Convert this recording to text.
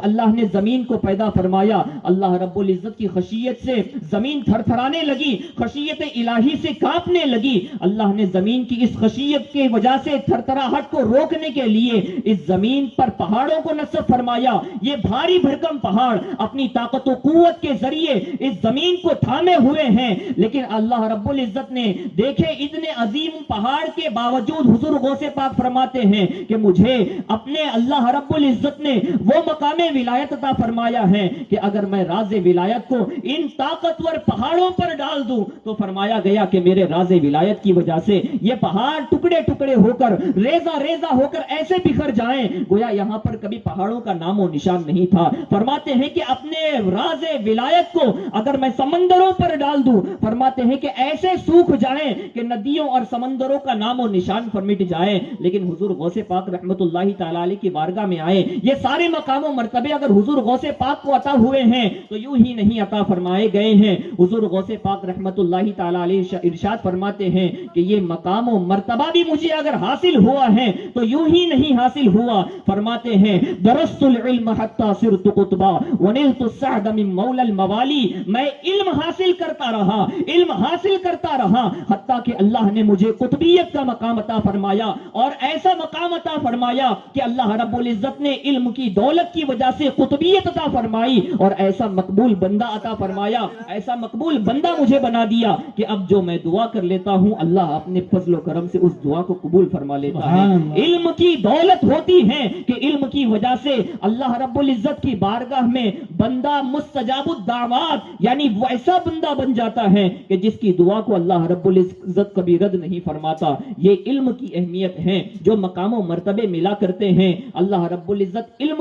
اللہ نے زمین کو پیدا فرمایا، اللہ رب العزت کی خشیت سے زمین تھر تھرانے لگی، خشیت الہی سے کانپنے لگی۔ اللہ نے زمین کی اس خشیت کی وجہ سے تھر تھراہٹ کو روکنے کے لیے اس زمین پر پہاڑوں کو نصب فرمایا۔ یہ بھاری بھرکم پہاڑ اپنی طاقت و قوت کے ذریعے اس زمین کو تھامے ہوئے ہیں، لیکن اللہ رب العزت نے دیکھے اتنے عظیم پہاڑ کے باوجود حضور غوث پاک فرماتے ہیں کہ مجھے اپنے اللہ رب العزت نے وہ مقام ولایت عطا فرمایا ہے کہ اگر میں راز ولایت کو ان طاقتور پہاڑوں پر ڈال دوں تو فرمایا گیا کہ میرے راز ولایت کی وجہ سے یہ پہاڑ ٹکڑے ٹکڑے ہو کر ریزہ ریزہ ہو کر ایسے بکھر جائیں گویا یہاں پر کبھی پہاڑوں کا نام و نشان نہیں تھا۔ فرماتے ہیں کہ اپنے راز ولایت کو اگر میں سمندروں پر ڈال دوں، فرماتے ہیں کہ ایسے سوکھ جائیں کہ ندیوں اور سمندروں کا نام و نشان مٹ جائے۔ لیکن حضور غوث پاک رحمت اللہ تعالی علیہ کی بارگاہ میں آئے، یہ سارے مقام و مرتبے اگر حضور غوث پاک کو عطا ہوئے ہیں تو یوں ہی نہیں عطا فرمائے گئے ہیں۔ حضور غوث پاک رحمت اللہ تعالی علیہ ارشاد فرماتے ہیں کہ یہ مقام و مرتبہ بھی مجھے اگر حاصل ہوا ہے تو یوں ہی نہیں حاصل ہوا۔ فرماتے ہیں درست العلم حتی صرت قطبا ونلت السعد من مولا الموالی، میں علم حاصل کرتا رہا، علم حاصل کرتا رہا حتیٰ کہ اللہ نے مجھے قطبیت کا مقام عطا فرمایا، اور ایسا مقام عطا فرمایا کہ اللہ رب العزت نے علم کی دولت کی وجہ سے قطبیت عطا فرمائی، اور ایسا مقبول بندہ عطا فرمایا، ایسا مقبول بندہ مجھے بنا دیا کہ اب جو میں دعا کر لیتا ہوں اللہ اپنے فضل و کرم سے اس دعا کو قبول فرما لیتا ہے۔ علم کی دولت ہوتی ہے کہ علم کی وجہ سے اللہ رب العزت کی بارگاہ میں بندہ مستجاب الدعوات یعنی ویسا بندہ بن جاتا ہے کہ جس کی دعا کو اللہ رب العزت کبھی رد نہیں فرماتا۔ یہ علم کی اہمیت ہے، جو مقام و مرتبے ملا کرتے ہیں اللہ رب العزت علم